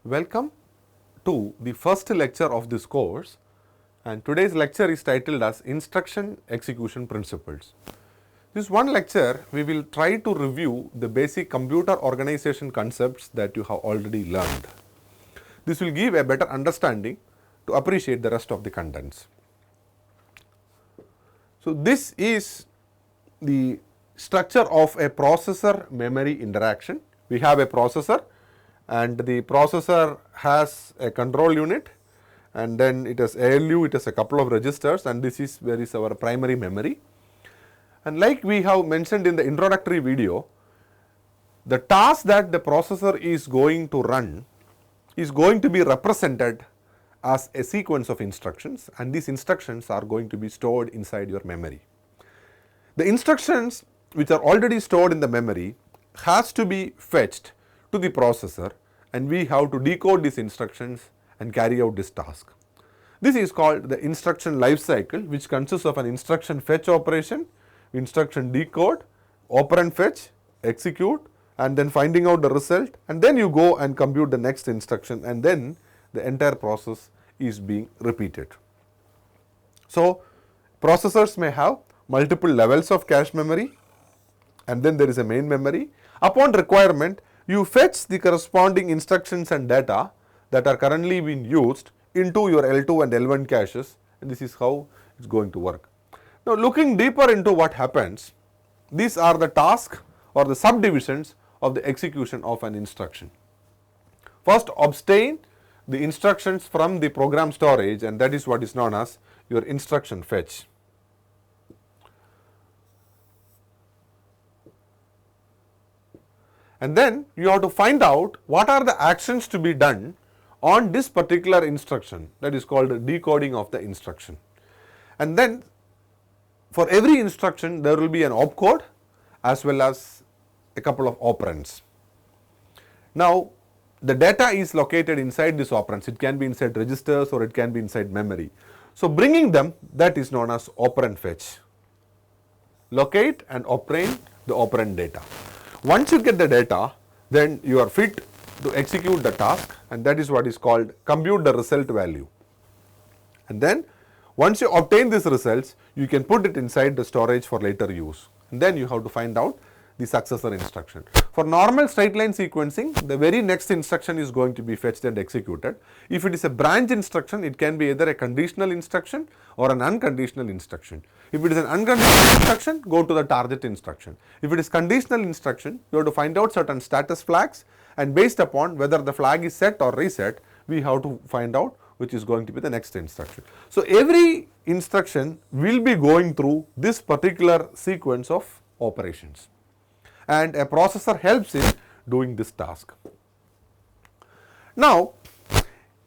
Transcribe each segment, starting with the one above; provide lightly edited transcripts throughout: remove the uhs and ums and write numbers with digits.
Welcome to the first lecture of this course, and today's lecture is titled as Instruction Execution Principles. This one lecture we will try to review the basic computer organization concepts that you have already learned. This will give a better understanding to appreciate the rest of the contents. So, this is the structure of a processor memory interaction. We have a processor and the processor has a control unit, and then it has ALU, it has a couple of registers, and this is where is our primary memory. And like we have mentioned in the introductory video, the task that the processor is going to run is going to be represented as a sequence of instructions, and these instructions are going to be stored inside your memory. The instructions which are already stored in the memory has to be fetched to the processor, and we have to decode these instructions and carry out this task. This is called the instruction life cycle, which consists of an instruction fetch operation, instruction decode, operand fetch, execute, and then finding out the result, and then you go and compute the next instruction, and then the entire process is being repeated. So, processors may have multiple levels of cache memory, and then there is a main memory. Upon requirement, you fetch the corresponding instructions and data that are currently being used into your L2 and L1 caches, and this is how it is going to work. Now, looking deeper into what happens, these are the tasks or the subdivisions of the execution of an instruction. First, obtain the instructions from the program storage, and that is what is known as your instruction fetch. And then you have to find out what are the actions to be done on this particular instruction, that is called decoding of the instruction. And then for every instruction there will be an opcode as well as a couple of operands. Now, the data is located inside these operands. It can be inside registers or it can be inside memory. So, bringing them, that is known as operand fetch. Locate and obtain the operand data. Once you get the data, then you are fit to execute the task, and that is what is called compute the result value. And then once you obtain these results, you can put it inside the storage for later use, and then you have to find out the successor instruction. For normal straight line sequencing, the very next instruction is going to be fetched and executed. If it is a branch instruction, it can be either a conditional instruction or an unconditional instruction. If it is an unconditional instruction, go to the target instruction. If it is conditional instruction, you have to find out certain status flags, and based upon whether the flag is set or reset, we have to find out which is going to be the next instruction. So, every instruction will be going through this particular sequence of operations, and a processor helps in doing this task. Now,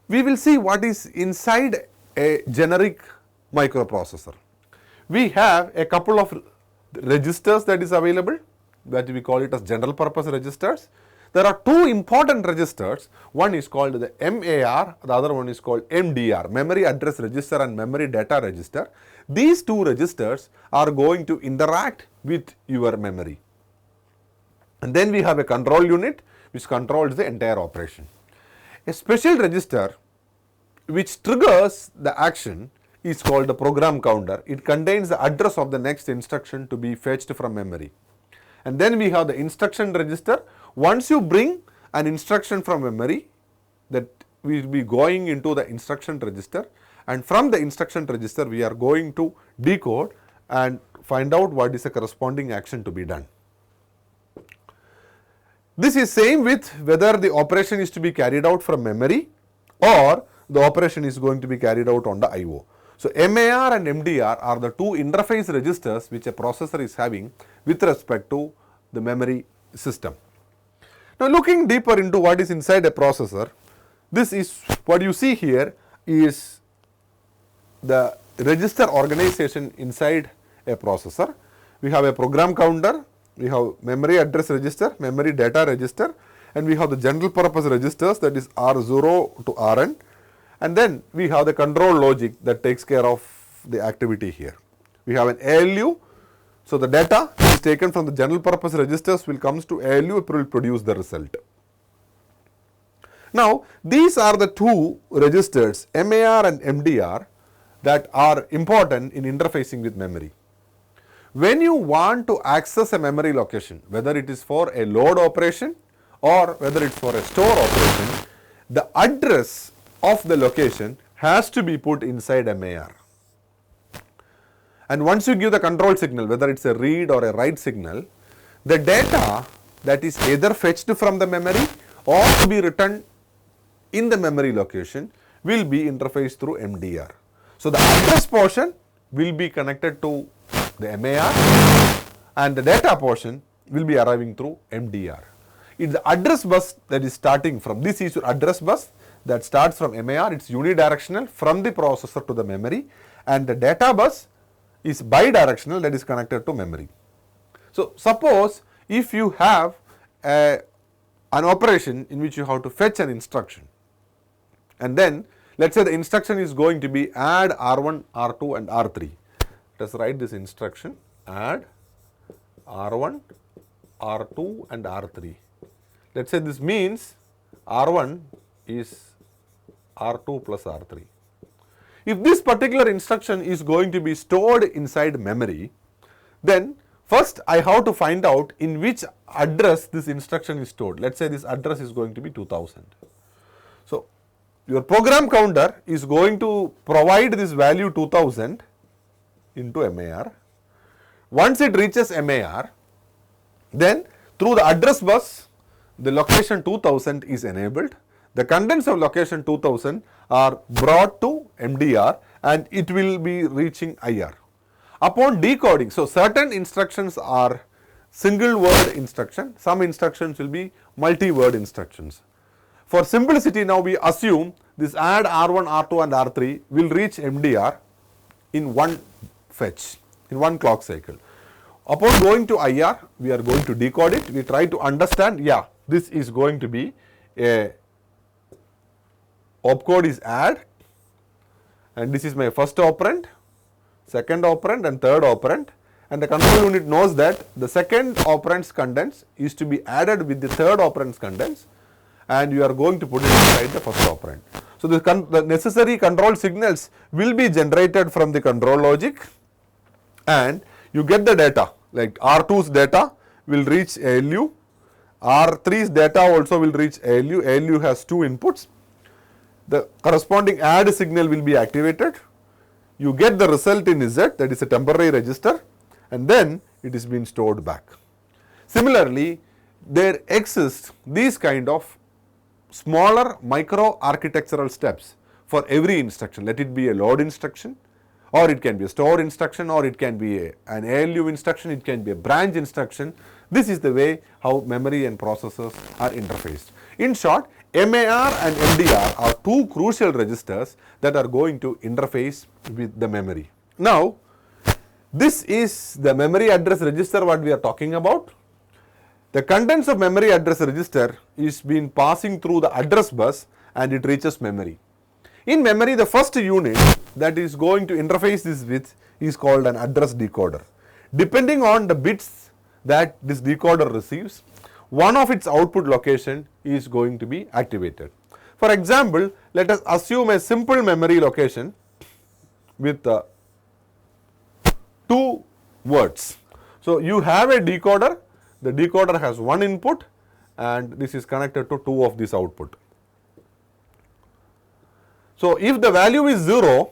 we will see what is inside a generic microprocessor. We have a couple of registers that is available, that we call it as general purpose registers. There are two important registers. One is called the MAR, the other one is called MDR, memory address register and memory data register. These two registers are going to interact with your memory. And then we have a control unit which controls the entire operation. A special register which triggers the action is called the program counter. It contains the address of the next instruction to be fetched from memory. And then we have the instruction register. Once you bring an instruction from memory, that will be going into the instruction register, and from the instruction register we are going to decode and find out what is the corresponding action to be done. This is same with whether the operation is to be carried out from memory or the operation is going to be carried out on the I/O. So, MAR and MDR are the two interface registers which a processor is having with respect to the memory system. Now, looking deeper into what is inside a processor, this is what you see here is the register organization inside a processor. We have a program counter, we have memory address register, memory data register, and we have the general purpose registers, that is R0 to Rn, and then we have the control logic that takes care of the activity here. We have an ALU, so the data is taken from the general purpose registers will comes to ALU, it will produce the result. Now, these are the two registers MAR and MDR that are important in interfacing with memory. When you want to access a memory location, whether it is for a load operation or whether it is for a store operation, the address of the location has to be put inside MAR. And once you give the control signal, whether it is a read or a write signal, the data that is either fetched from the memory or to be written in the memory location will be interfaced through MDR. So, the address portion will be connected to the MAR and the data portion will be arriving through MDR. It's the address bus that is starting from, this is your address bus that starts from MAR, it's unidirectional from the processor to the memory, and the data bus is bidirectional, that is connected to memory. So, suppose if you have an operation in which you have to fetch an instruction, and then let us say the instruction is going to be add R1, R2 and R3. Let us write this instruction, add R1, R2 and R3. Let us say this means R1 is R2 plus R3. If this particular instruction is going to be stored inside memory, then first I have to find out in which address this instruction is stored. Let us say this address is going to be 2000. So, your program counter is going to provide this value 2000 into MAR. Once it reaches MAR, then through the address bus, the location 2000 is enabled. The contents of location 2000 are brought to MDR and it will be reaching IR. Upon decoding, so certain instructions are single word instruction, some instructions will be multi-word instructions. For simplicity, now we assume this add R1, R2 and R3 will reach MDR in one fetch, in one clock cycle. Upon going to IR, we are going to decode it, we try to understand, yeah, this is going to be a opcode is add, and this is my first operand, second operand and third operand, and the control unit knows that the second operand's contents is to be added with the third operand's contents, and you are going to put it inside the first operand. So, the necessary control signals will be generated from the control logic, and you get the data like R2's data will reach ALU, R3's data also will reach ALU, ALU has two inputs. The corresponding add signal will be activated, you get the result in Z, that is a temporary register, and then it is being stored back. Similarly, there exist these kind of smaller micro architectural steps for every instruction. Let it be a load instruction, or it can be a store instruction, or it can be an ALU instruction, it can be a branch instruction. This is the way how memory and processors are interfaced. In short, MAR and MDR are two crucial registers that are going to interface with the memory. Now, this is the memory address register what we are talking about. The contents of memory address register is being passing through the address bus and it reaches memory. In memory, the first unit that is going to interface this with is called an address decoder. Depending on the bits that this decoder receives, one of its output location is going to be activated. For example, let us assume a simple memory location with two words. So, you have a decoder, the decoder has one input and this is connected to two of this output. So, if the value is 0,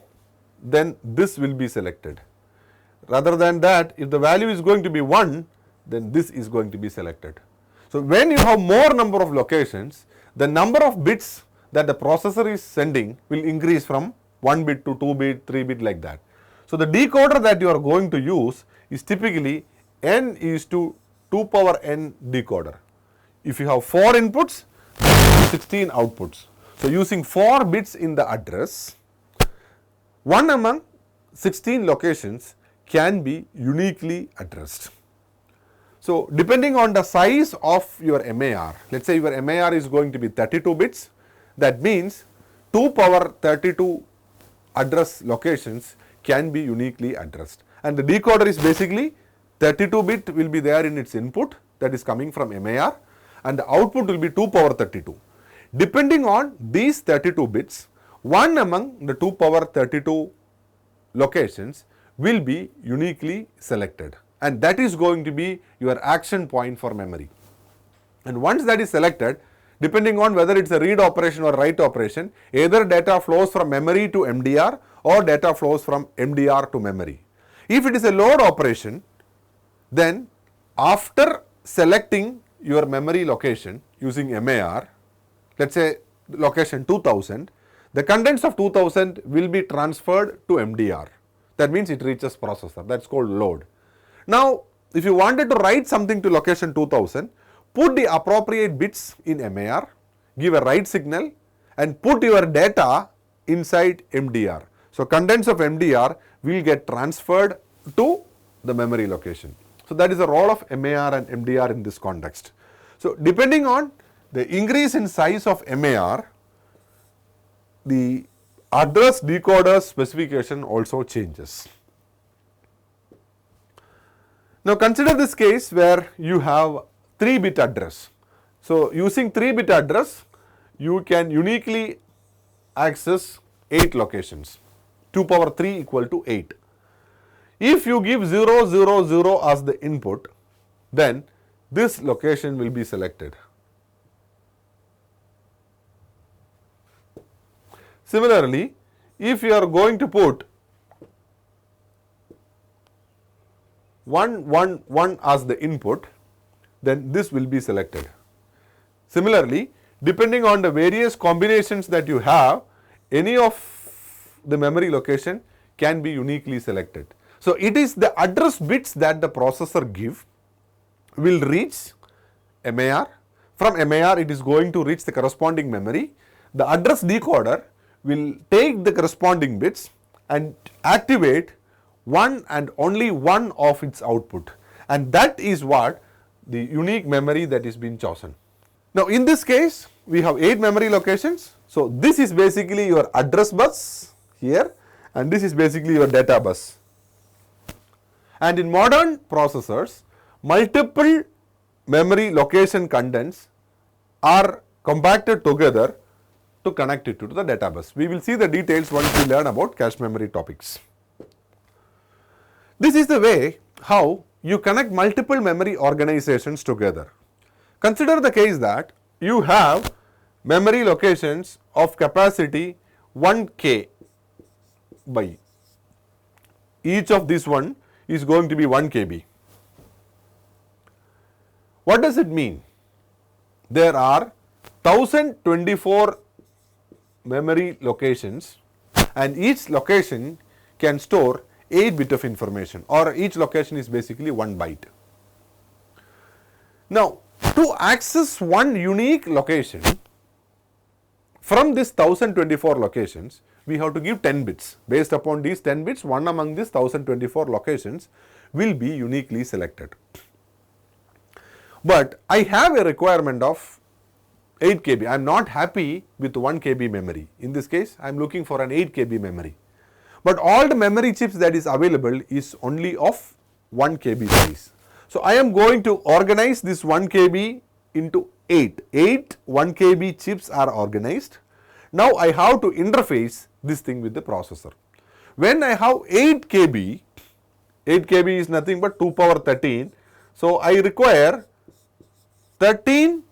then this will be selected. Rather than that, if the value is going to be 1, then this is going to be selected. So, when you have more number of locations, the number of bits that the processor is sending will increase from 1 bit to 2 bit, 3 bit like that. So, the decoder that you are going to use is typically n is to 2 power n decoder. If you have 4 inputs, 16 outputs. So, using 4 bits in the address, one among 16 locations can be uniquely addressed. So, depending on the size of your MAR, let us say your MAR is going to be 32 bits, that means 2 power 32 address locations can be uniquely addressed. And the decoder is basically 32 bit will be there in its input that is coming from MAR, and the output will be 2 power 32. Depending on these 32 bits, one among the 2 power 32 locations will be uniquely selected, and that is going to be your action point for memory. And once that is selected, depending on whether it's a read operation or write operation, either data flows from memory to MDR or data flows from MDR to memory. If it is a load operation, then after selecting your memory location using MAR, let's say location 2000, the contents of 2000 will be transferred to MDR. That means it reaches processor. That's called load. Now, if you wanted to write something to location 2000, put the appropriate bits in MAR, give a write signal and put your data inside MDR. So, contents of MDR will get transferred to the memory location. So, that is the role of MAR and MDR in this context. So, depending on the increase in size of MAR, the address decoder specification also changes. Now, consider this case where you have 3-bit address. So, using 3-bit address, you can uniquely access 8 locations, 2 power 3 equal to 8. If you give 0, 0, 0 as the input, then this location will be selected. Similarly, if you are going to put 1, 1, 1 as the input, then this will be selected. Similarly, depending on the various combinations that you have, any of the memory location can be uniquely selected. So, it is the address bits that the processor give will reach MAR. From MAR, it is going to reach the corresponding memory. The address decoder will take the corresponding bits and activate one and only one of its output, and that is what the unique memory that is being chosen. Now, in this case, we have 8 memory locations. So, this is basically your address bus here, and this is basically your data bus. And in modern processors, multiple memory location contents are compacted together to connect it to the data bus. We will see the details once we learn about cache memory topics. This is the way how you connect multiple memory organizations together. Consider the case that you have memory locations of capacity 1K by. Each of this one is going to be 1 KB. What does it mean? There are 1024 memory locations, and each location can store 8 bit of information, or each location is basically 1 byte. Now, to access one unique location from this 1024 locations, we have to give 10 bits. Based upon these 10 bits, one among these 1024 locations will be uniquely selected. But I have a requirement of 8 KB. I am not happy with 1 KB memory. In this case, I am looking for an 8 KB memory. But all the memory chips that is available is only of 1 KB size. So, I am going to organize this 1 KB into 8. 8 1 KB chips are organized. Now, I have to interface this thing with the processor. When I have 8 KB, 8 KB is nothing but 2 power 13. So, I require 13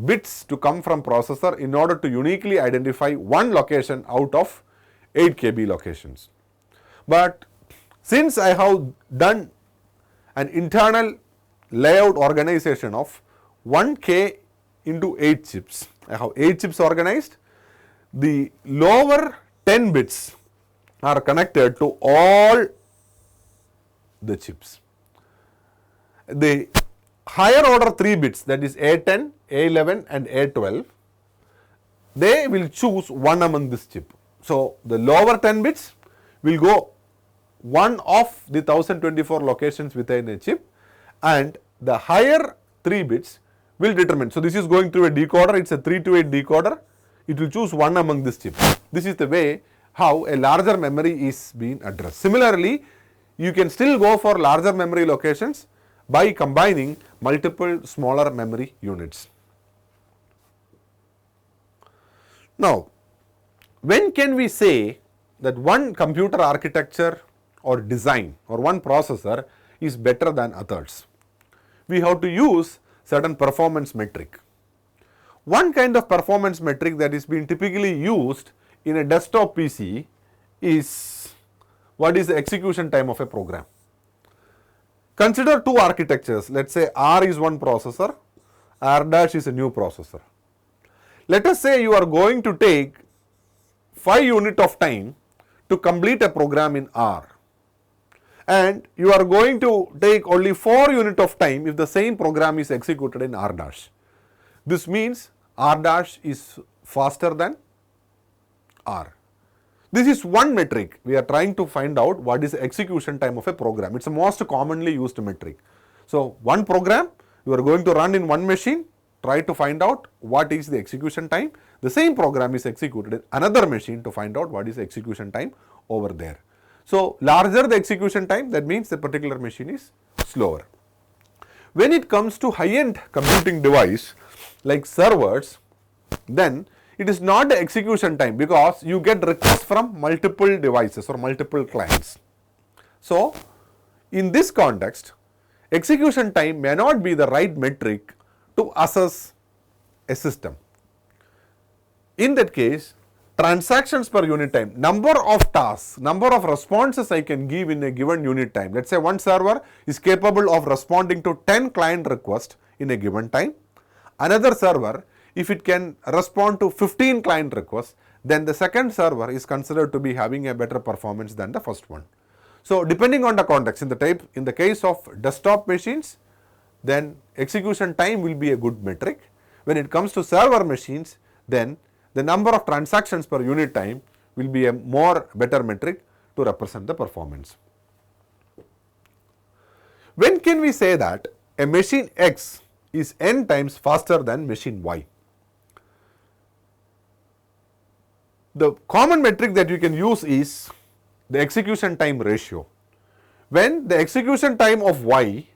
bits to come from processor in order to uniquely identify one location out of 8 KB locations. But since I have done an internal layout organization of 1K into 8 chips, I have 8 chips organized, the lower 10 bits are connected to all the chips. The higher order 3 bits, that is A10, A11 and A12, they will choose one among this chip. So, the lower 10 bits will go one of the 1024 locations within a chip, and the higher 3 bits will determine. So, this is going through a decoder, it is a 3 to 8 decoder, it will choose one among this chip. This is the way how a larger memory is being addressed. Similarly, you can still go for larger memory locations by combining multiple smaller memory units. Now, when can we say that one computer architecture or design or one processor is better than others? We have to use certain performance metric. One kind of performance metric that is being typically used in a desktop PC is what is the execution time of a program. Consider two architectures. Let us say R is one processor, R dash is a new processor. Let us say you are going to take 5 units of time to complete a program in R, and you are going to take only 4 units of time if the same program is executed in R dash. This means R dash is faster than R. This is one metric. We are trying to find out what is the execution time of a program. It's the most commonly used metric. So, one program you are going to run in one machine, try to find out what is the execution time. The same program is executed in another machine to find out what is the execution time over there. So, larger the execution time, that means the particular machine is slower. When it comes to high-end computing device like servers, then it is not the execution time, because you get requests from multiple devices or multiple clients. So, in this context, execution time may not be the right metric to assess a system. In that case, transactions per unit time, number of tasks, number of responses I can give in a given unit time. Let us say one server is capable of responding to 10 client requests in a given time. Another server, if it can respond to 15 client requests, then the second server is considered to be having a better performance than the first one. So, depending on the context, in the case of desktop machines, then execution time will be a good metric. When it comes to server machines, then the number of transactions per unit time will be a better metric to represent the performance. When can we say that a machine X is n times faster than machine Y? The common metric that you can use is the execution time ratio. When the execution time of Y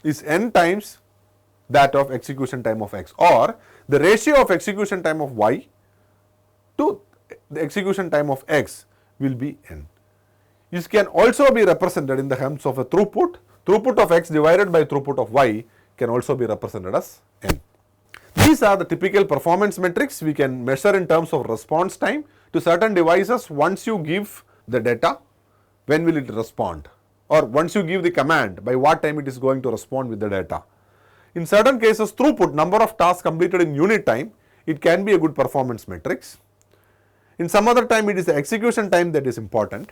is n times that of execution time of X, or the ratio of execution time of Y to the execution time of X will be n. This can also be represented in the terms of a throughput. Throughput of X divided by throughput of Y can also be represented as n. These are the typical performance metrics we can measure in terms of response time to certain devices. Once you give the data, when will it respond? Or once you give the command, by what time it is going to respond with the data. In certain cases, throughput, number of tasks completed in unit time, it can be a good performance metrics. In some other time, it is the execution time that is important.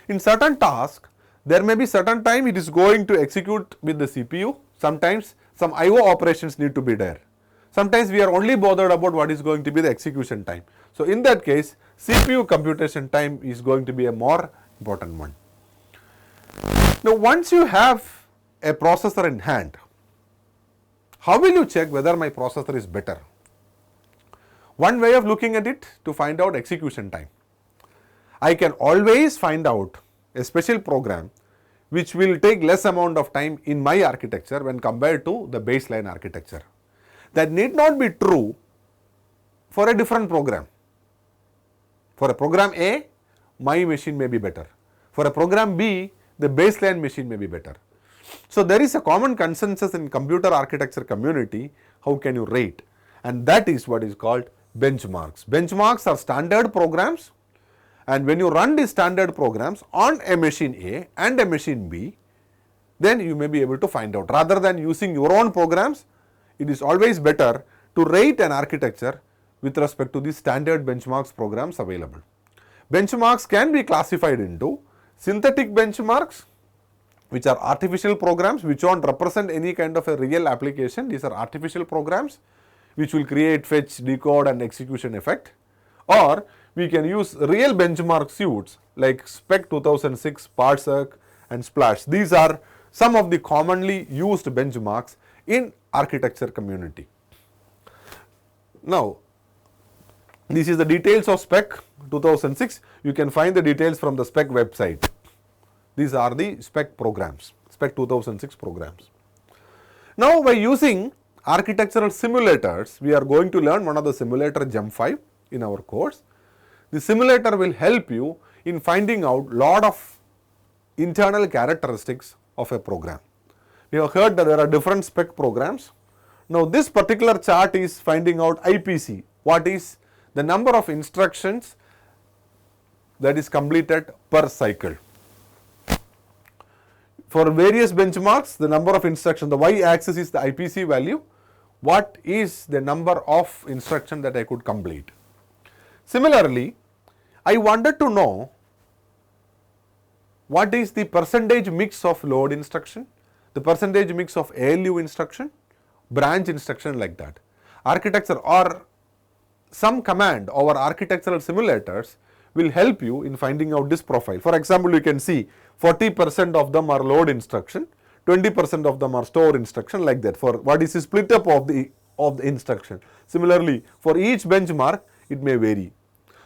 In certain tasks, there may be certain time it is going to execute with the CPU. Sometimes some IO operations need to be there. Sometimes we are only bothered about what is going to be the execution time. So, in that case, CPU computation time is going to be a more important one. Now, once you have a processor in hand, how will you check whether my processor is better? One way of looking at it to find out execution time. I can always find out a special program which will take less amount of time in my architecture when compared to the baseline architecture. That need not be true for a different program. For a program A, my machine may be better. For a program B, the baseline machine may be better. So, there is a common consensus in computer architecture community, how can you rate, and that is what is called benchmarks. Benchmarks are standard programs, and when you run these standard programs on a machine A and a machine B, then you may be able to find out. Rather than using your own programs, it is always better to rate an architecture with respect to the standard benchmarks programs available. Benchmarks can be classified into synthetic benchmarks, which are artificial programs which won't represent any kind of a real application. These are artificial programs which will create fetch, decode and execution effect. Or we can use real benchmark suites like SPEC 2006, Parsec and Splash. These are some of the commonly used benchmarks in architecture community. Now, this is the details of SPEC 2006. You can find the details from the SPEC website. These are the SPEC programs, SPEC 2006 programs. Now, by using architectural simulators, we are going to learn one of the simulator GEM 5 in our course. The simulator will help you in finding out lot of internal characteristics of a program. We have heard that there are different spec programs. Now this particular chart is finding out IPC, what is the number of instructions that is completed per cycle. For various benchmarks, the number of instructions, the y-axis is the IPC value, what is the number of instructions that I could complete. Similarly, I wanted to know what is the percentage mix of load instruction, the percentage mix of ALU instruction, branch instruction, like that. Architecture or some command over architectural simulators will help you in finding out this profile. For example, you can see 40% of them are load instruction, 20% of them are store instruction, like that, for what is the split up of the instruction. Similarly, for each benchmark it may vary.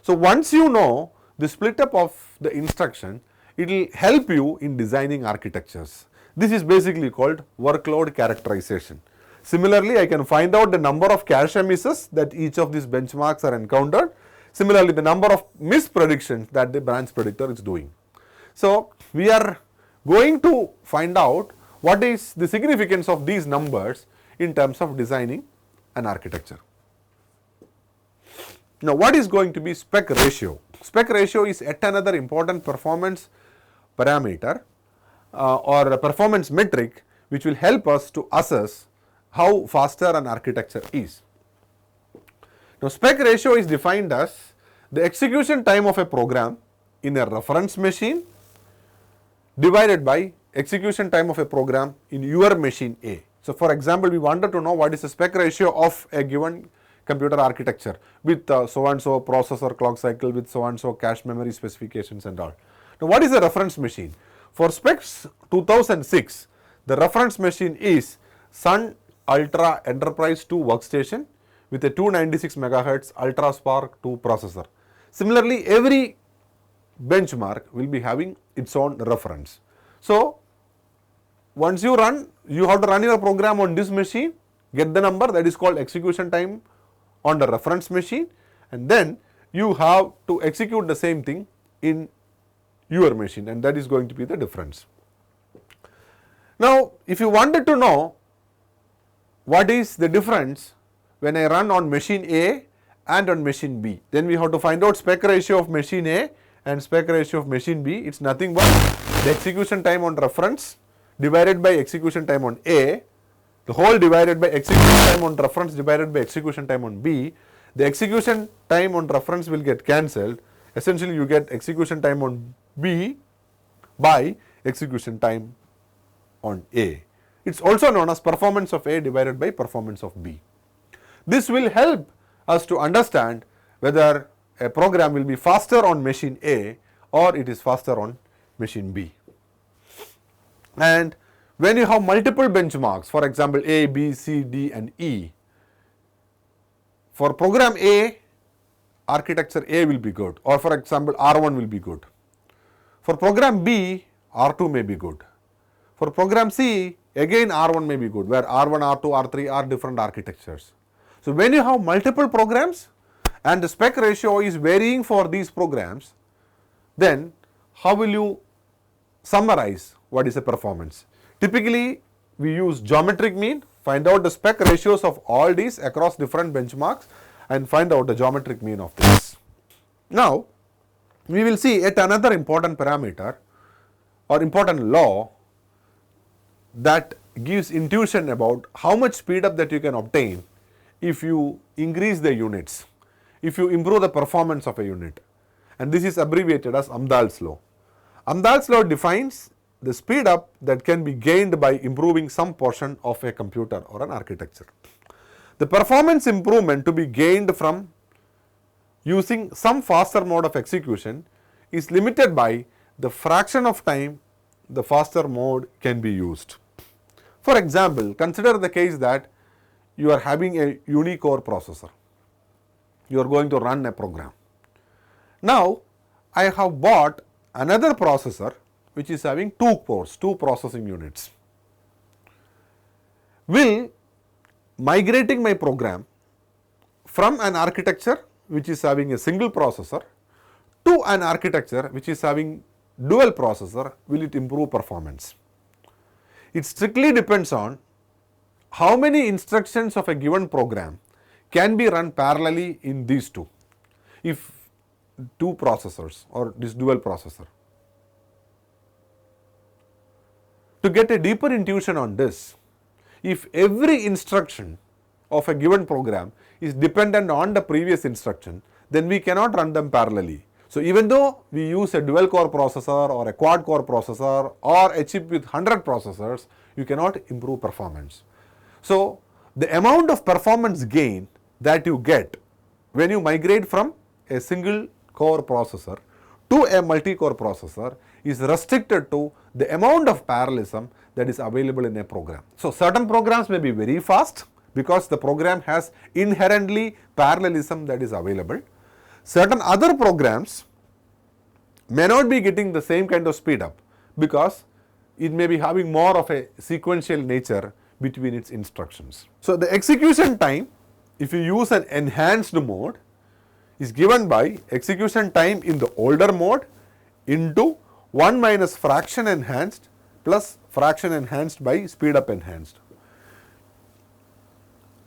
So once you know the split up of the instruction, it will help you in designing architectures. This is basically called workload characterization. Similarly, I can find out the number of cache misses that each of these benchmarks are encountered. Similarly, the number of mispredictions that the branch predictor is doing. So we are going to find out what is the significance of these numbers in terms of designing an architecture. Now what is going to be spec ratio? Spec ratio is yet another important performance parameter or a performance metric which will help us to assess how faster an architecture is. Now spec ratio is defined as the execution time of a program in a reference machine divided by execution time of a program in your machine A. So for example, we wanted to know what is the spec ratio of a given computer architecture with so and so processor clock cycle, with so and so cache memory specifications and all. Now what is a reference machine? For specs 2006, the reference machine is Sun Ultra Enterprise 2 workstation with a 296 MHz Ultra Spark 2 processor. Similarly, every benchmark will be having its own reference. So once you run, you have to run your program on this machine, get the number, that is called execution time on the reference machine, and then you have to execute the same thing in your machine, and that is going to be the difference. Now if you wanted to know what is the difference when I run on machine A and on machine B, then we have to find out spec ratio of machine A and spec ratio of machine B. It's nothing but the execution time on reference divided by execution time on A, the whole divided by execution time on reference divided by execution time on B. The execution time on reference will get cancelled. Essentially you get execution time on B by execution time on A. It's also known as performance of A divided by performance of B. This will help us to understand whether a program will be faster on machine A or it is faster on machine B. And when you have multiple benchmarks, for example A, B, C, D and E, for program A, architecture A will be good, or for example R1 will be good. For program B, R2 may be good. For program C, again R1 may be good, where R1, R2, R3 are different architectures. So when you have multiple programs and the spec ratio is varying for these programs, then how will you summarize what is the performance? Typically we use geometric mean, find out the spec ratios of all these across different benchmarks and find out the geometric mean of this. Now we will see yet another important parameter or important law that gives intuition about how much speed up that you can obtain if you increase the units, if you improve the performance of a unit, and this is abbreviated as Amdahl's law. Amdahl's law defines the speed up that can be gained by improving some portion of a computer or an architecture. The performance improvement to be gained from using some faster mode of execution is limited by the fraction of time the faster mode can be used. For example, consider the case that you are having a unicore processor. You are going to run a program. Now I have bought another processor which is having two cores, two processing units. Will migrating my program from an architecture which is having a single processor to an architecture which is having dual processor, will it improve performance? It strictly depends on how many instructions of a given program can be run parallelly in these two, if two processors or this dual processor. To get a deeper intuition on this, if every instruction of a given program is dependent on the previous instruction, then we cannot run them parallelly. So, even though we use a dual core processor or a quad core processor or a chip with 100 processors, you cannot improve performance. So, the amount of performance gain that you get when you migrate from a single core processor to a multi-core processor is restricted to the amount of parallelism that is available in a program. So, certain programs may be very fast because the program has inherently parallelism that is available. Certain other programs may not be getting the same kind of speed up because it may be having more of a sequential nature between its instructions. So, the execution time, if you use an enhanced mode, is given by execution time in the older mode into 1 minus fraction enhanced plus fraction enhanced by speed up enhanced,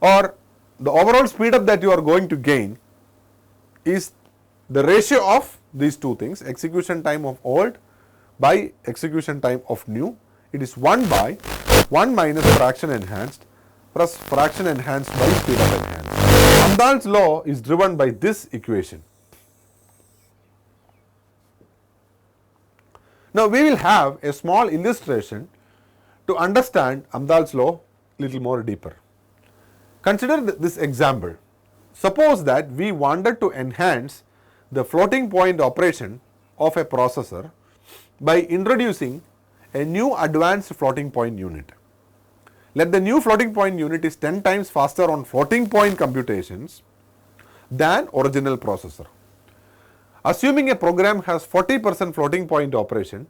or the overall speed up that you are going to gain is the ratio of these two things, execution time of old by execution time of new. It is 1 by 1 minus fraction enhanced plus fraction enhanced by speed up enhanced. Amdahl's law is driven by this equation. Now, we will have a small illustration to understand Amdahl's law little more deeper. Consider this example. Suppose that we wanted to enhance the floating point operation of a processor by introducing a new advanced floating point unit. Let the new floating point unit is 10 times faster on floating point computations than original processor. Assuming a program has 40% floating point operation,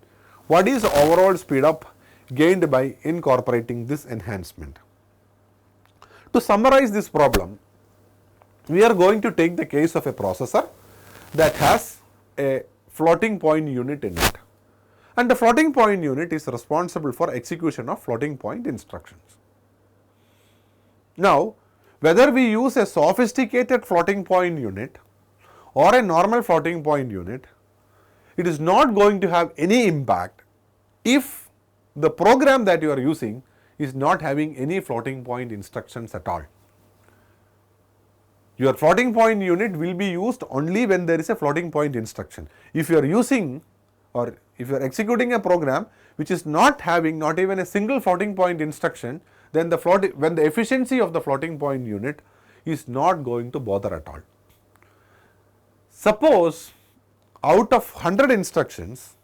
what is the overall speed up gained by incorporating this enhancement? To summarize this problem, we are going to take the case of a processor that has a floating point unit in it, and the floating point unit is responsible for execution of floating point instructions. Now, whether we use a sophisticated floating point unit or a normal floating point unit, it is not going to have any impact if the program that you are using is not having any floating point instructions at all. Your floating point unit will be used only when there is a floating point instruction. If you are using or if you are executing a program which is not having not even a single floating point instruction, then when the efficiency of the floating point unit is not going to bother at all. Suppose out of 100 instructions,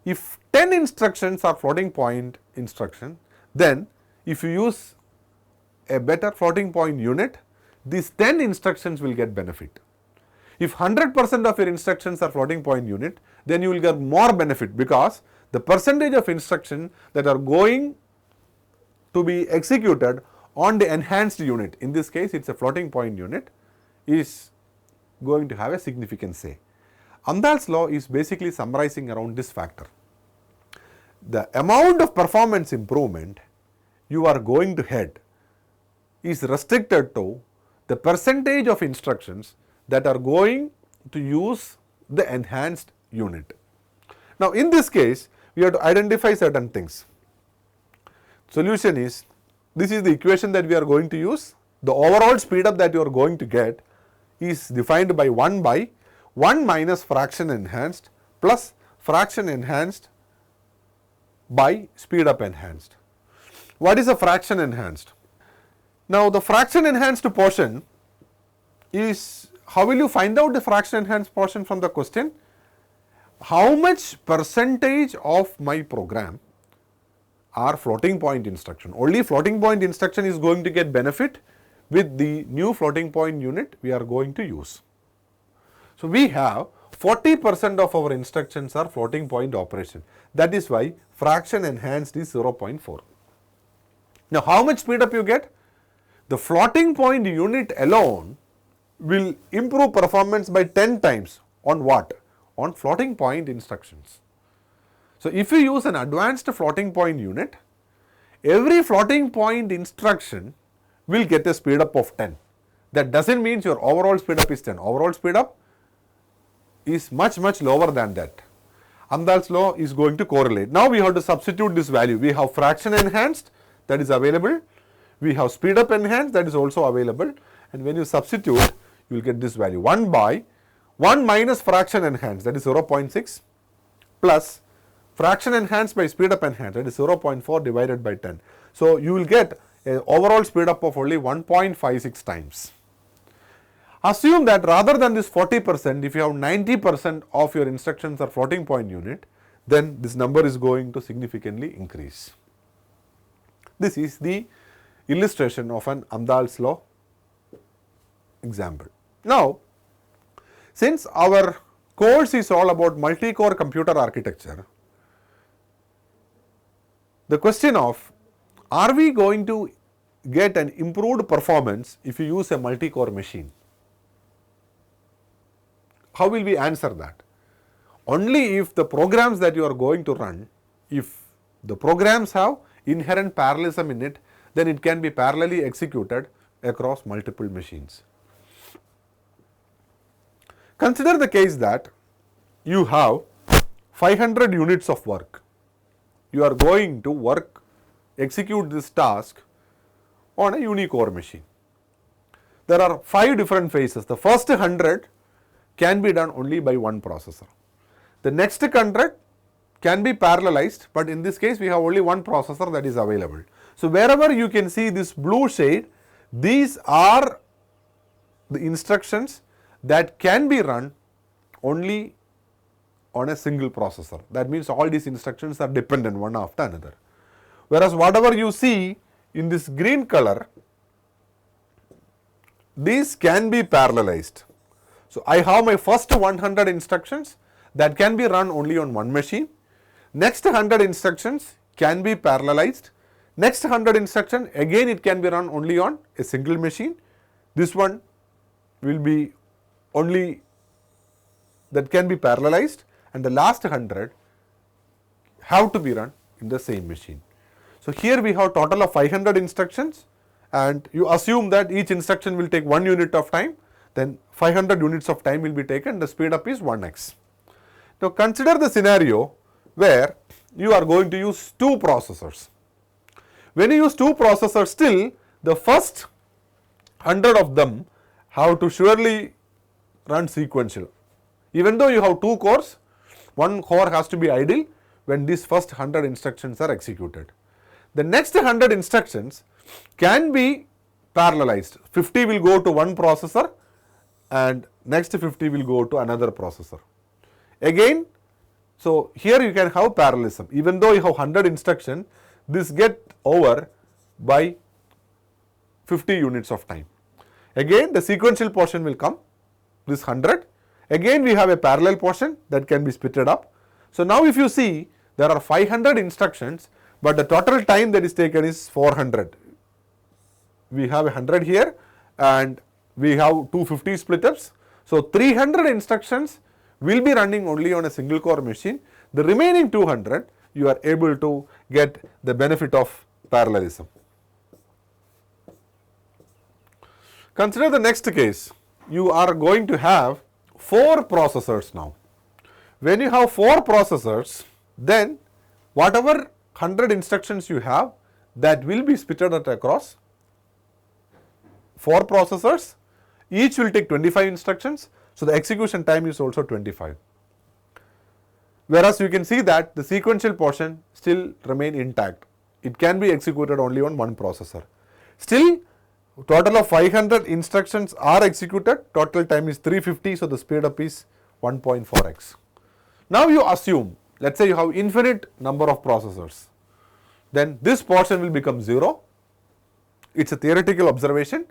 if 10 instructions are floating point instruction, then if you use a better floating point unit, these 10 instructions will get benefit. If 100% of your instructions are floating point unit, then you will get more benefit because the percentage of instruction that are going to be executed on the enhanced unit, in this case it is a floating point unit, is going to have a significant say. Amdahl's law is basically summarizing around this factor. The amount of performance improvement you are going to get is restricted to the percentage of instructions that are going to use the enhanced unit. Now, in this case, we have to identify certain things. Solution is, this is the equation that we are going to use. The overall speed up that you are going to get is defined by 1 minus fraction enhanced plus fraction enhanced by speed up enhanced. What is a fraction enhanced? Now, the fraction enhanced portion is, how will you find out the fraction enhanced portion from the question? How much percentage of my program are floating point instruction? Only floating point instruction is going to get benefit with the new floating point unit we are going to use. So, we have 40% of our instructions are floating point operation. That is why fraction enhanced is 0.4. Now, how much speed up you get? the floating point unit alone will improve performance by 10 times on what? On floating point instructions. So, if you use an advanced floating point unit, every floating point instruction will get a speed up of 10. That does not mean your overall speed up is 10. Overall speed up is much lower than that. Amdahl's law is going to correlate. Now, we have to substitute this value. We have fraction enhanced, that is available. We have speed up enhanced, that is also available. And when you substitute, you will get this value 1 by 1 minus fraction enhanced, that is 0.6, plus fraction enhanced by speed up enhanced, that is 0.4 divided by 10. So, you will get an overall speed up of only 1.56 times. Assume that rather than this 40%, if you have 90% of your instructions are floating point unit, then this number is going to significantly increase. This is the illustration of an Amdahl's law example. Now, since our course is all about multi-core computer architecture, the question of are we going to get an improved performance if you use a multi-core machine? How will we answer that? Only if the programs that you are going to run, if the programs have inherent parallelism in it, then it can be parallelly executed across multiple machines. Consider the case that you have 500 units of work. You are going to execute this task on a unicore machine. There are 5 different phases. The first 100 can be done only by one processor. The next 100 can be parallelized, but in this case we have only one processor that is available. So, wherever you can see this blue shade, these are the instructions that can be run only on a single processor. That means all these instructions are dependent one after another. Whereas whatever you see in this green color, these can be parallelized. So, I have my first 100 instructions that can be run only on one machine. Next 100 instructions can be parallelized. Next 100 instruction again it can be run only on a single machine. This one will be only that can be parallelized, and the last 100 have to be run in the same machine. So, here we have total of 500 instructions, and you assume that each instruction will take 1 unit of time, then 500 units of time will be taken, the speed up is 1x. Now, consider the scenario where you are going to use 2 processors. When you use 2 processors, still the first 100 of them have to surely run sequential. Even though you have 2 cores, one core has to be idle when these first 100 instructions are executed. The next 100 instructions can be parallelized. 50 will go to one processor and next 50 will go to another processor. Again, so here you can have parallelism. Even though you have 100 instructions, this get over by 50 units of time. Again, the sequential portion will come, this 100. Again, we have a parallel portion that can be splitted up. So, now if you see, there are 500 instructions, but the total time that is taken is 400. We have 100 here and we have 250 split ups. So, 300 instructions will be running only on a single core machine. The remaining 200 you are able to get the benefit of parallelism. Consider the next case. You are going to have 4 processors now. When you have 4 processors, then whatever 100 instructions you have, that will be splitted across 4 processors. Each will take 25 instructions. So, the execution time is also 25. Whereas you can see that the sequential portion still remain intact. It can be executed only on one processor. Still, total of 500 instructions are executed, total time is 350, so the speed up is 1.4x. Now you assume, let us say you have infinite number of processors, then this portion will become 0. It is a theoretical observation.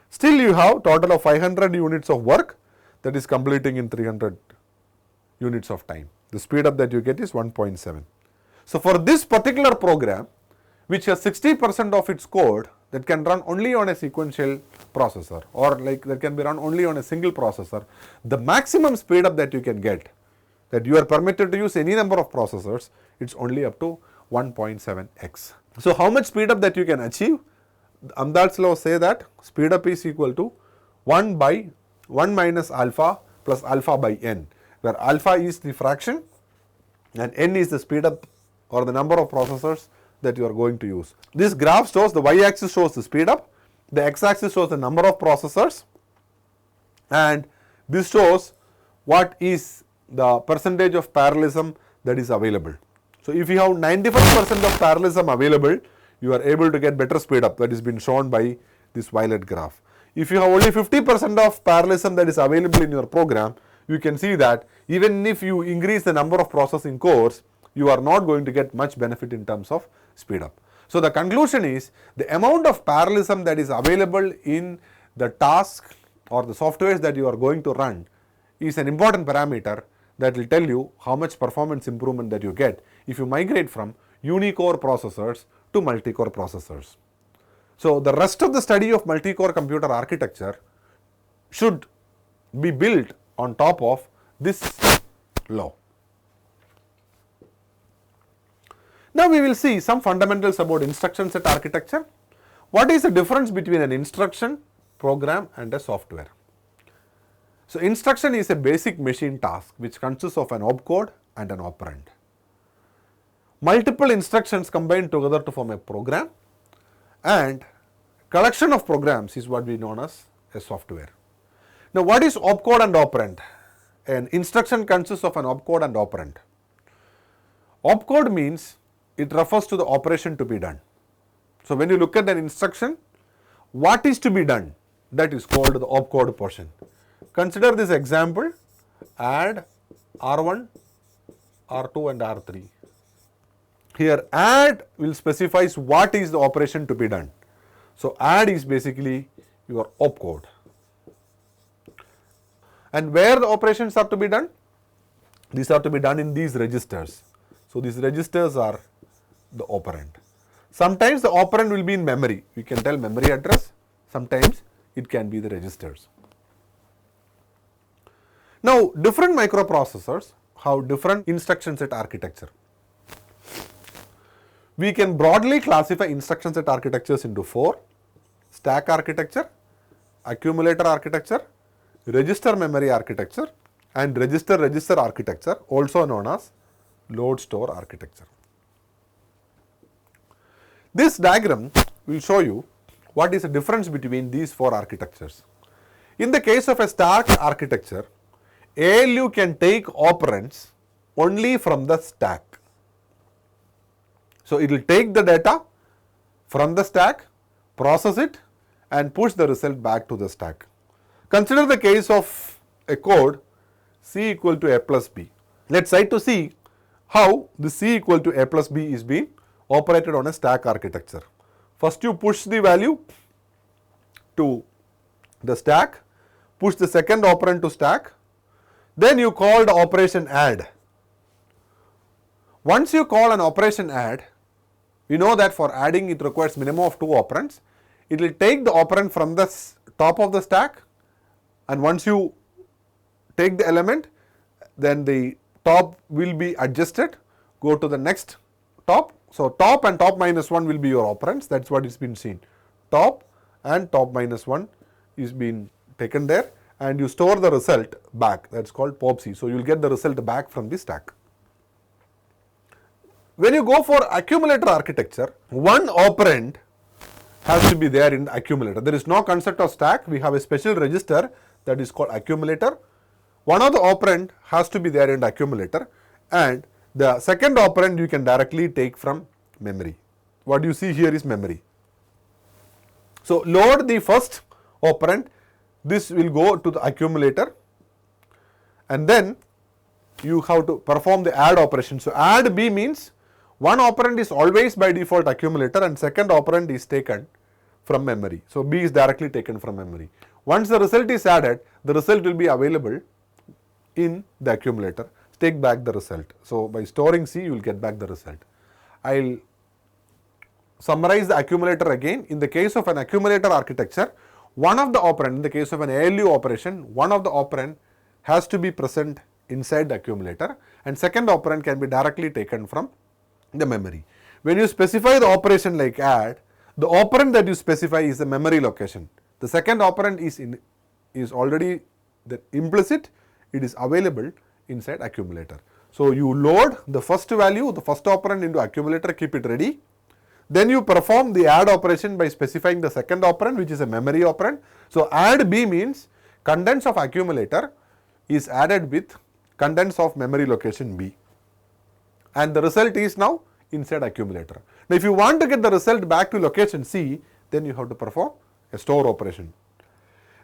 Still you have total of 500 units of work that is completing in 300 units of time. The speed up that you get is 1.7. So, for this particular program, which has 60% of its code that can run only on a sequential processor, or like that can be run only on a single processor, the maximum speed up that you can get, that you are permitted to use any number of processors, it's only up to 1.7x. So how much speed up that you can achieve? Amdahl's law say that speed up is equal to 1 by 1 minus alpha plus alpha by n, where alpha is the fraction and n is the speed up or the number of processors that you are going to use. This graph shows the y-axis shows the speed up, the x-axis shows the number of processors, and this shows what is the percentage of parallelism that is available. So if you have 95% of parallelism available, you are able to get better speed up, that is been shown by this violet graph. If you have only 50% of parallelism that is available in your program, you can see that even if you increase the number of processing cores, you are not going to get much benefit in terms of speed up. So the conclusion is the amount of parallelism that is available in the task or the softwares that you are going to run is an important parameter that will tell you how much performance improvement that you get if you migrate from unicore processors to multi-core processors. So the rest of the study of multi-core computer architecture should be built on top of this law. Now we will see some fundamentals about instruction set architecture. What is the difference between an instruction, program and a software? So instruction is a basic machine task which consists of an opcode and an operand. Multiple instructions combined together to form a program, and collection of programs is what we know as a software. Now what is opcode and operand? An instruction consists of an opcode and operand. Opcode means it refers to the operation to be done. So when you look at an instruction, what is to be done, that is called the opcode portion. Consider this example, add R1, R2 and R3. Here add will specifies what is the operation to be done. So add is basically your opcode. And where the operations are to be done? These are to be done in these registers. So these registers are the operand. Sometimes the operand will be in memory. You can tell memory address. Sometimes it can be the registers. Now different microprocessors have different instruction set architecture. We can broadly classify instruction set architectures into 4: stack architecture, accumulator architecture, register memory architecture and register-register architecture, also known as load store architecture. This diagram will show you what is the difference between these 4 architectures. In the case of a stack architecture, ALU can take operands only from the stack. So it will take the data from the stack, process it and push the result back to the stack. Consider the case of a code C equal to A plus B. Let's try to see how the C equal to A plus B is being operated on a stack architecture. First you push the value to the stack, push the second operand to stack, then you call the operation add. Once you call an operation add, we know that for adding it requires minimum of 2 operands. It will take the operand from the top of the stack, and once you take the element, then the top will be adjusted, go to the next top. So top and top minus 1 will be your operands, that is what is been seen. Top and top minus 1 is being taken there and you store the result back, that is called POP-C. So you will get the result back from the stack. When you go for accumulator architecture, one operand has to be there in the accumulator. There is no concept of stack, we have a special register that is called accumulator. One of the operand has to be there in the accumulator and the second operand you can directly take from memory. What you see here is memory. So load the first operand, this will go to the accumulator and then you have to perform the add operation. So add B means one operand is always by default accumulator and second operand is taken from memory. So B is directly taken from memory. Once the result is added, the result will be available in the accumulator. Take back the result. So by storing C, you will get back the result. I will summarize the accumulator again. In the case of an accumulator architecture, one of the operand, in the case of an ALU operation, one of the operand has to be present inside the accumulator and second operand can be directly taken from the memory. When you specify the operation like add, the operand that you specify is the memory location. The second operand is already the implicit, it is available inside accumulator. So you load the first value, the first operand into accumulator, keep it ready. Then you perform the add operation by specifying the second operand, which is a memory operand. So add B means contents of accumulator is added with contents of memory location B. And the result is now inside accumulator. Now if you want to get the result back to location C, then you have to perform a store operation.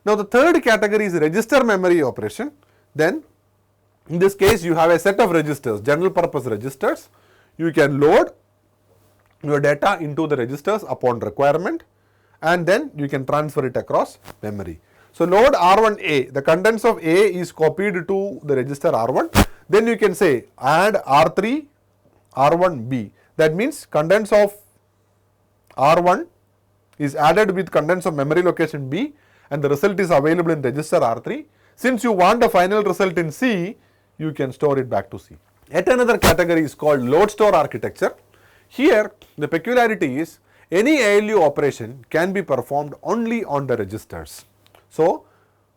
Now the third category is register memory operation. Then in this case you have a set of registers, general purpose registers. You can load your data into the registers upon requirement and then you can transfer it across memory. So load R1A, the contents of A is copied to the register R1. Then you can say add R3, R1B. That means contents of R1 is added with contents of memory location B and the result is available in register R3. Since you want a final result in C, you can store it back to C. Yet another category is called load store architecture. Here the peculiarity is any ALU operation can be performed only on the registers. So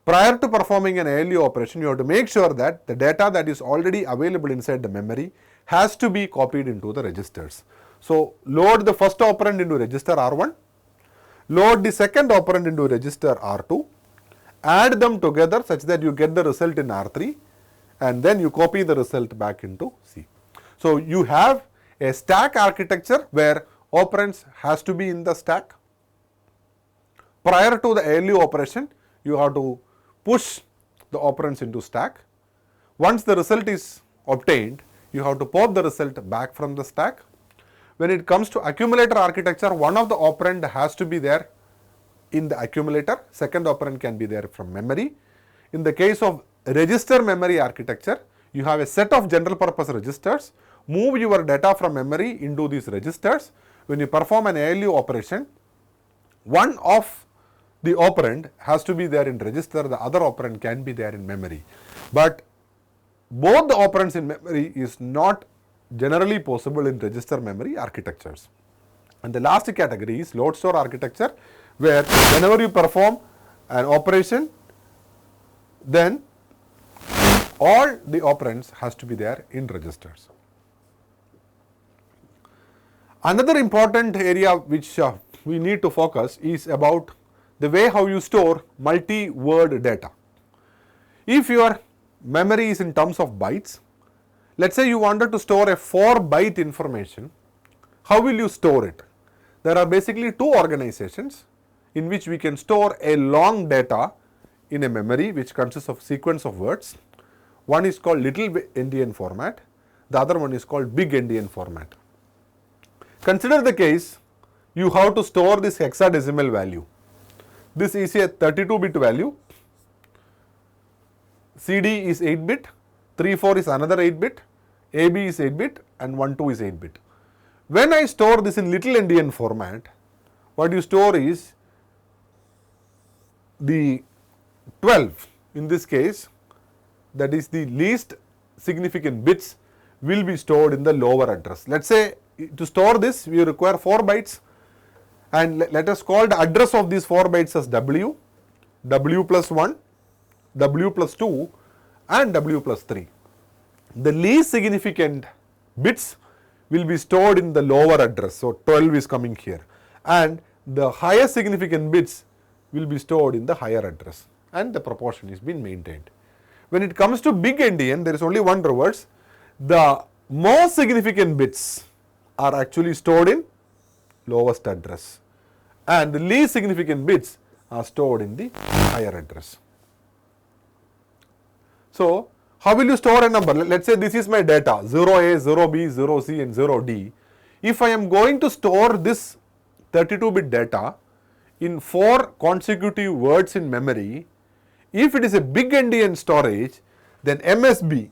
prior to performing an ALU operation, you have to make sure that the data that is already available inside the memory has to be copied into the registers. So load the first operand into register R1, load the second operand into register R2, add them together such that you get the result in R3 and then you copy the result back into C. So you have a stack architecture where operands has to be in the stack. Prior to the ALU operation, you have to push the operands into stack. Once the result is obtained, you have to pop the result back from the stack. When it comes to accumulator architecture, one of the operand has to be there in the accumulator, second operand can be there from memory. In the case of register memory architecture, you have a set of general purpose registers, move your data from memory into these registers. When you perform an ALU operation, one of the operand has to be there in register, the other operand can be there in memory. But both the operands in memory is not generally possible in register memory architectures. And the last category is load store architecture, where whenever you perform an operation, then all the operands has to be there in registers. Another important area which we need to focus is about the way how you store multi-word data. If your memory is in terms of bytes, let's say you wanted to store a 4-byte information, how will you store it? There are basically two organizations in which we can store a long data in a memory which consists of sequence of words. One is called little endian format, the other one is called big endian format. Consider the case you have to store this hexadecimal value. This is a 32-bit value, CD is 8-bit, 34 is another 8-bit, AB is 8-bit and 12 is 8-bit. When I store this in little endian format, what you store is the 12, in this case, that is the least significant bits will be stored in the lower address. Let us say to store this we require 4 bytes and let us call the address of these 4 bytes as W, W plus 1, W plus 2 and W plus 3. The least significant bits will be stored in the lower address, so 12 is coming here, and the highest significant bits will be stored in the higher address, and the proportion is being maintained. When it comes to big endian, there is only one reverse. The most significant bits are actually stored in lowest address and the least significant bits are stored in the higher address. So how will you store a number? Let us say this is my data 0A, 0B, 0C and 0D. If I am going to store this 32-bit data in 4 consecutive words in memory, if it is a big endian storage, then MSB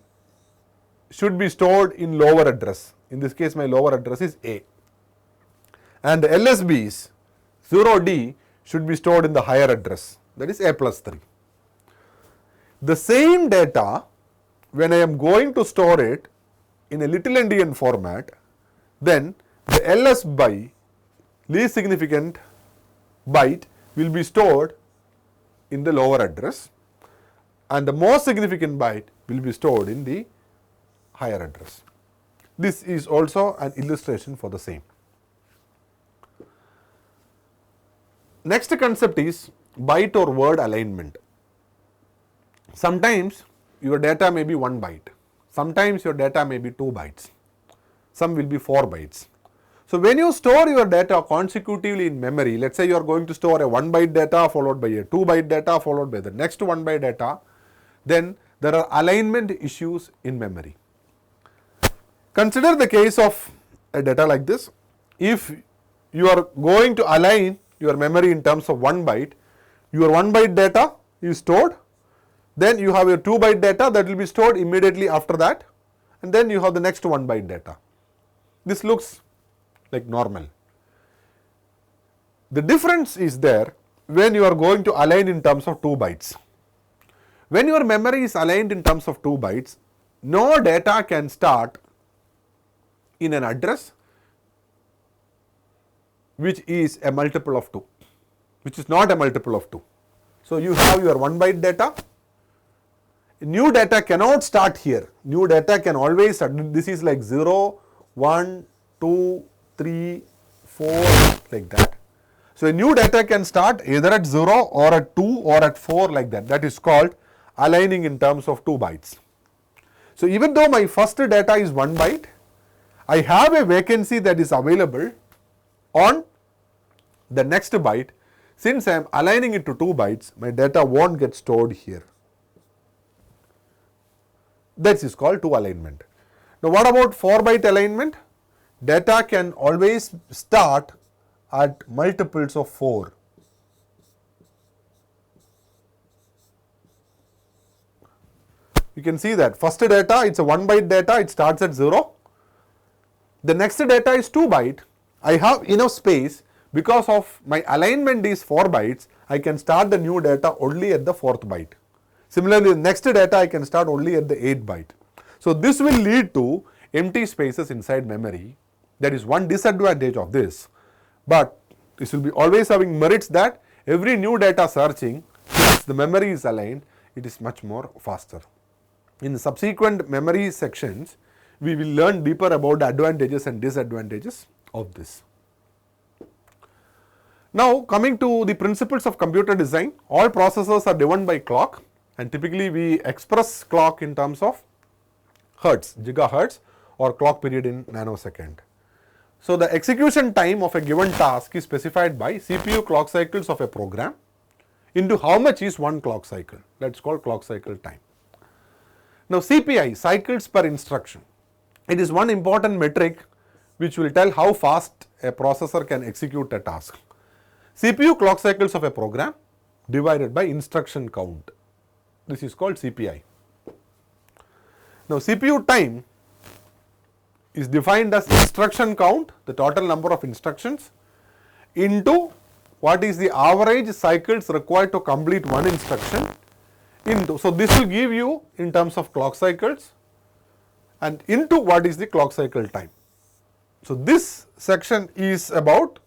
should be stored in lower address. In this case my lower address is A. and the LSBs 0D should be stored in the higher address, that is A plus 3. The same data, when I am going to store it in a little endian format, then the LS by least significant byte will be stored in the lower address and the most significant byte will be stored in the higher address. This is also an illustration for the same. Next concept is byte or word alignment. Sometimes your data may be 1 byte, sometimes your data may be 2 bytes, some will be 4 bytes. So when you store your data consecutively in memory, let us say you are going to store a 1 byte data followed by a 2 byte data followed by the next 1 byte data, then there are alignment issues in memory. Consider the case of a data like this. If you are going to align your memory in terms of 1 byte, your 1 byte data is stored, then you have your 2 byte data that will be stored immediately after that, and then you have the next 1 byte data. This looks like normal. The difference is there when you are going to align in terms of 2 bytes. When your memory is aligned in terms of 2 bytes, no data can start in an address which is a multiple of 2, which is not a multiple of 2. So you have your 1 byte data. New data cannot start here. New data can always start. This is like 0, 1, 2, 3, 4, like that. So a new data can start either at 0 or at 2 or at 4, like that. That is called aligning in terms of 2 bytes. So even though my first data is 1 byte, I have a vacancy that is available on the next byte. Since I am aligning it to 2 bytes, my data won't get stored here. That is called 2 alignment. Now what about 4 byte alignment? Data can always start at multiples of 4. You can see that first data, it's a 1 byte data, it starts at 0. The next data is 2 byte. I have enough space because of my alignment is 4 bytes. I can start the new data only at the 4th byte. Similarly, the next data I can start only at the 8th byte. So this will lead to empty spaces inside memory. That is one disadvantage of this. But this will be always having merits that every new data searching, since the memory is aligned, it is much more faster. In the subsequent memory sections, we will learn deeper about the advantages and disadvantages of this. Now coming to the principles of computer design, all processors are driven by clock, and typically we express clock in terms of hertz, gigahertz, or clock period in nanosecond. So the execution time of a given task is specified by CPU clock cycles of a program into how much is one clock cycle. That is called clock cycle time. Now CPI, cycles per instruction, it is one important metric which will tell how fast a processor can execute a task. CPU clock cycles of a program divided by instruction count. This is called CPI. Now CPU time is defined as instruction count, the total number of instructions, into what is the average cycles required to complete one instruction, into, so this will give you in terms of clock cycles, and into what is the clock cycle time. So this section is about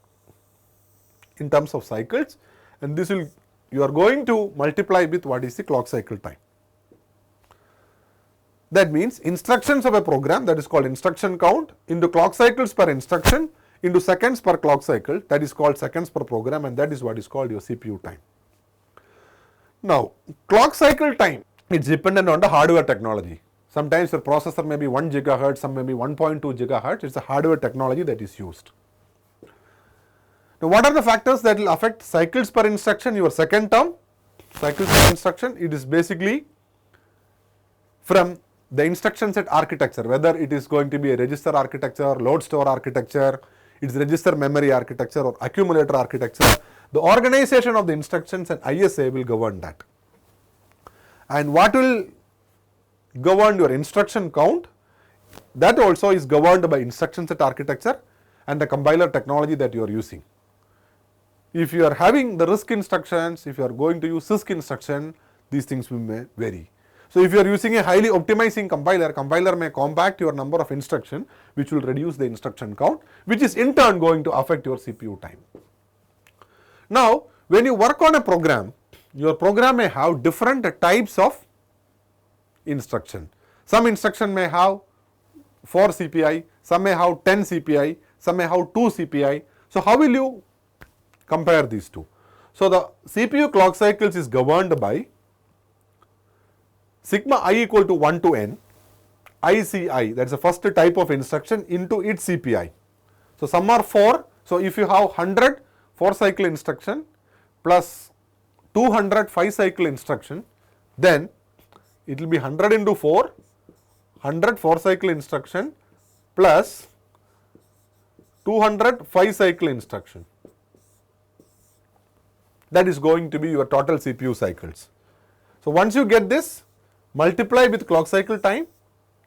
in terms of cycles, and this will, you are going to multiply with what is the clock cycle time. That means instructions of a program, that is called instruction count, into clock cycles per instruction, into seconds per clock cycle, that is called seconds per program, and that is what is called your CPU time. Now clock cycle time, it's dependent on the hardware technology. Sometimes your processor may be 1 gigahertz, some may be 1.2 gigahertz, it's a hardware technology that is used. Now what are the factors that will affect cycles per instruction? Your second term, cycles per instruction, it is basically from the instruction set architecture, whether it is going to be a register architecture, load store architecture, it's register memory architecture or accumulator architecture. The organization of the instructions and ISA will govern that. And what will govern your instruction count? That also is governed by instruction set architecture. and the compiler technology that you are using. If you are having the RISC instructions, if you are going to use CISC instruction, these things may vary. So if you are using a highly optimizing compiler, compiler may compact your number of instruction, which will reduce the instruction count, which is in turn going to affect your CPU time. Now, when you work on a program, your program may have different types of instruction. Some instruction may have 4 CPI, some may have 10 CPI, some may have 2 CPI. So how will you compare these two? So the CPU clock cycles is governed by sigma I equal to 1 to n, ICI, that is the first type of instruction, into its CPI. So some are 4. So if you have 100 4 cycle instruction plus 200 5 cycle instruction, then it will be 100 into 4, 100 4 cycle instruction plus 200 5 cycle instruction. That is going to be your total CPU cycles. So once you get this, multiply with clock cycle time,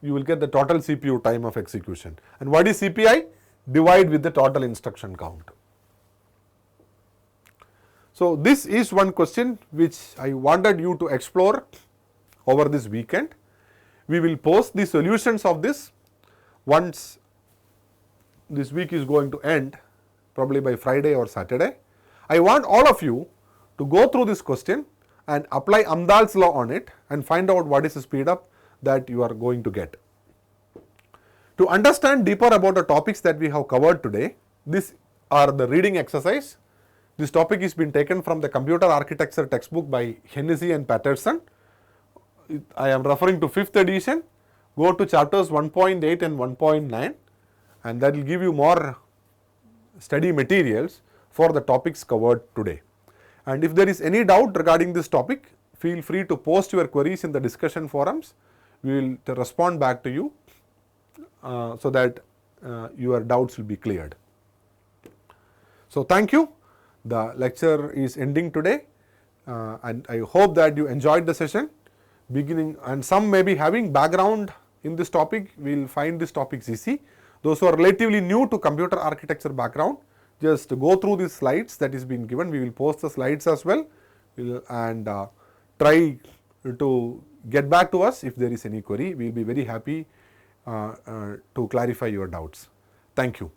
you will get the total CPU time of execution. And what is CPI? Divide with the total instruction count. So this is one question which I wanted you to explore over this weekend. We will post the solutions of this once this week is going to end, probably by Friday or Saturday. I want all of you to go through this question and apply Amdahl's law on it and find out what is the speed up that you are going to get. To understand deeper about the topics that we have covered today, these are the reading exercise. This topic is been taken from the computer architecture textbook by Hennessy and Patterson. I am referring to 5th edition. Go to chapters 1.8 and 1.9 and that will give you more study materials for the topics covered today. And if there is any doubt regarding this topic, feel free to post your queries in the discussion forums. We will respond back to you so that your doubts will be cleared. So thank you. The lecture is ending today and I hope that you enjoyed the session. Beginning, and some may be having background in this topic, we will find this topic easy. Those who are relatively new to computer architecture background, just go through these slides that is being given. We will post the slides as well and try to get back to us if there is any query. We will be very happy to clarify your doubts. Thank you.